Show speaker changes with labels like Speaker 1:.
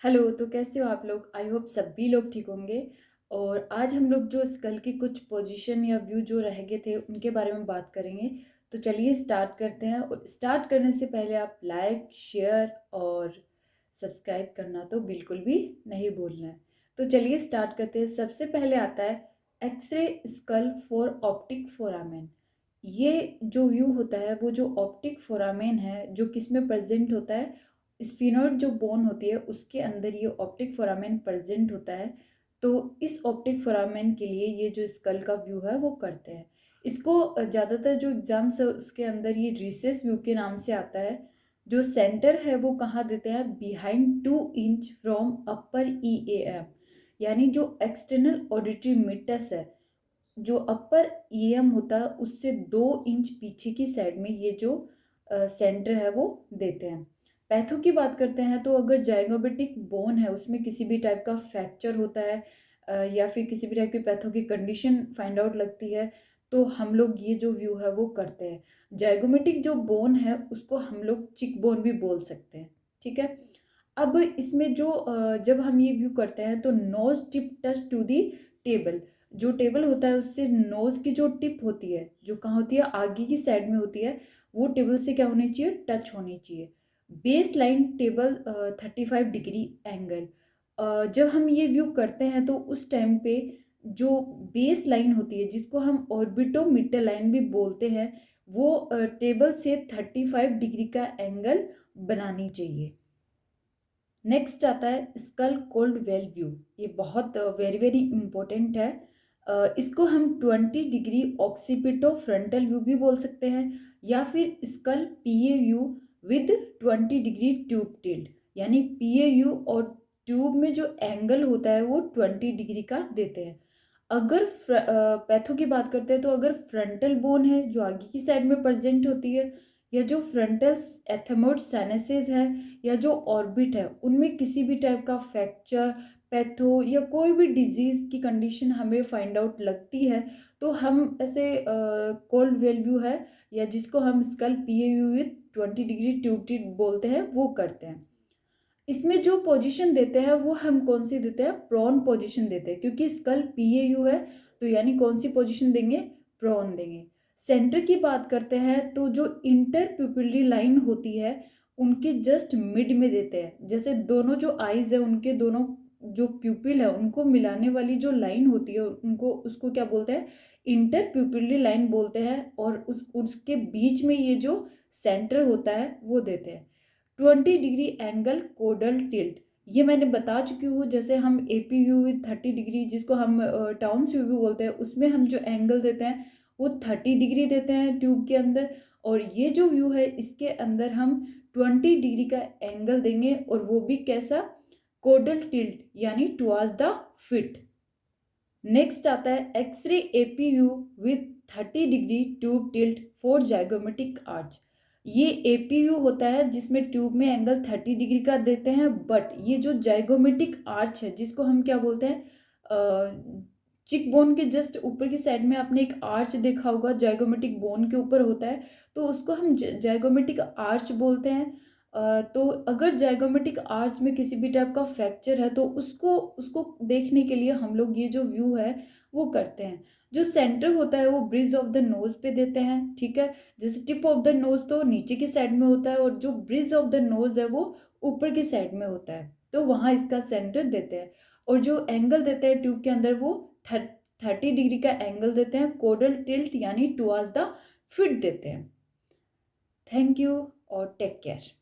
Speaker 1: Hello, तो कैसे हो आप लोग? आई होप सभी लोग ठीक होंगे। और आज हम लोग जो स्कल की कुछ पोजीशन या व्यू जो रह गए थे उनके बारे में बात करेंगे। तो चलिए स्टार्ट करते हैं। और स्टार्ट करने से पहले आप लाइक, शेयर और सब्सक्राइब करना तो बिल्कुल भी नहीं भूलना है। तो चलिए स्टार्ट करते हैं। सबसे पहले आता है X ray skull for optic foramen. ये जो व्यू होता है वो जो ऑप्टिक फोरामेन है जो किस में प्रेजेंट होता है, स्फीनोइड जो बोन होती है उसके अंदर ये ऑप्टिक फोरामेन प्रेजेंट होता है। तो इस ऑप्टिक फोरामेन के लिए ये जो स्कल का व्यू है वो करते हैं। इसको ज़्यादातर जो एग्जाम्स है उसके अंदर ये रिसेस व्यू के नाम से आता है। जो सेंटर है वो कहाँ देते हैं? Behind 2 inch from upper EAM, यानी जो एक्सटर्नल ऑडिटरी मिटस है, जो अपर EM होता है उससे 2 इंच पीछे की साइड में ये जो सेंटर है वो देते हैं। पैथो की बात करते हैं तो अगर जाइगोमेटिक बोन है उसमें किसी भी टाइप का फ्रैक्चर होता है या फिर किसी भी टाइप की पैथो की कंडीशन फाइंड आउट लगती है तो हम लोग ये जो व्यू है वो करते हैं। जाइगोमेटिक जो बोन है उसको हम लोग चिक बोन भी बोल सकते हैं। ठीक है। अब इसमें जो जब हम ये व्यू करते हैं तो nose tip touch to the table. जो टेबल होता है उससे नोज की जो टिप होती है जो कहाँ होती है, आगे की साइड में होती है, वो टेबल से क्या होनी चाहिए? टच होनी चाहिए। Base line table 35 degree angle. जब हम ये व्यू करते हैं तो उस टाइम पे जो बेस लाइन होती है जिसको हम ऑर्बिटोमीटर लाइन भी बोलते हैं, वो टेबल से 35 डिग्री का एंगल बनानी चाहिए। नेक्स्ट आता है स्कल कोल्ड वेल व्यू। ये बहुत वेरी वेरी इंपॉर्टेंट है। इसको हम 20 डिग्री ऑक्सीपिटो फ्रंटल व्यू भी बोल सकते हैं या फिर skull PA view with 20 degree tube tilt, यानी PA व्यू और ट्यूब में जो एंगल होता है वो 20 डिग्री का देते हैं। अगर पैथो की बात करते हैं तो अगर फ्रंटल बोन है जो आगे की साइड में प्रेजेंट होती है, या जो फ्रंटल एथेमोइड साइनसेस है, या जो ऑर्बिट है, उनमें किसी भी टाइप का फ्रैक्चर, पैथो या कोई भी डिजीज़ की कंडीशन हमें फाइंड आउट लगती है तो हम ऐसे कोल्ड वेल व्यू है या जिसको हम skull PA view with 20 degree tube टिट बोलते हैं वो करते हैं। इसमें जो पोजीशन देते हैं वो हम कौन सी देते हैं? प्रोन पोजीशन देते हैं, क्योंकि स्कल PAU है तो यानी कौन सी पोजीशन देंगे? प्रोन देंगे। सेंटर की बात करते हैं तो जो इंटर प्यूपिलरी लाइन होती है उनके जस्ट मिड में देते हैं। जैसे दोनों जो आईज है उनके दोनों जो प्यूपिल है उनको मिलाने वाली जो लाइन होती है उनको उसको क्या बोलते हैं? इंटर प्यूपिलरी लाइन बोलते हैं। और उसके बीच में ये जो सेंटर होता है वो देते हैं। 20 डिग्री एंगल कोडल टिल्ट, ये मैंने बता चुकी हूँ। जैसे हम AP व्यू विद 30 डिग्री, जिसको हम टाउन्स व्यू भी बोलते हैं, उसमें हम जो एंगल देते हैं वो 30 डिग्री देते हैं ट्यूब के अंदर। और ये जो व्यू है इसके अंदर हम 20 डिग्री का एंगल देंगे, और वो भी कैसा? कोडल टिल्ट, यानी टुवर्ड्स द फिट। नेक्स्ट आता है X ray AP view with 30 degree tube tilt for zygomatic arch. ये AP व्यू होता है जिसमें ट्यूब में एंगल 30 डिग्री का देते हैं, बट ये जो जाइगोमेटिक आर्च है जिसको हम क्या बोलते हैं? चिक बोन के जस्ट ऊपर की साइड में आपने एक आर्च देखा होगा, जाइगोमेटिक बोन के ऊपर होता है, तो उसको हम जाइगोमेटिक आर्च बोलते हैं। तो अगर जाइगोमेटिक आर्च में किसी भी टाइप का फ्रैक्चर है तो उसको उसको देखने के लिए हम लोग ये जो व्यू है वो करते हैं। जो सेंटर होता है वो ब्रिज ऑफ द नोज पे देते हैं। ठीक है। जैसे टिप ऑफ द नोज तो नीचे की साइड में होता है और जो ब्रिज ऑफ द नोज है वो ऊपर की साइड में होता है, तो वहाँ इसका सेंटर देते हैं। और जो एंगल देते हैं ट्यूब के अंदर वो 30 डिग्री का एंगल देते हैं, कोडल टिल्ट यानी टुवर्ड्स द फिट देते हैं। थैंक यू और टेक केयर।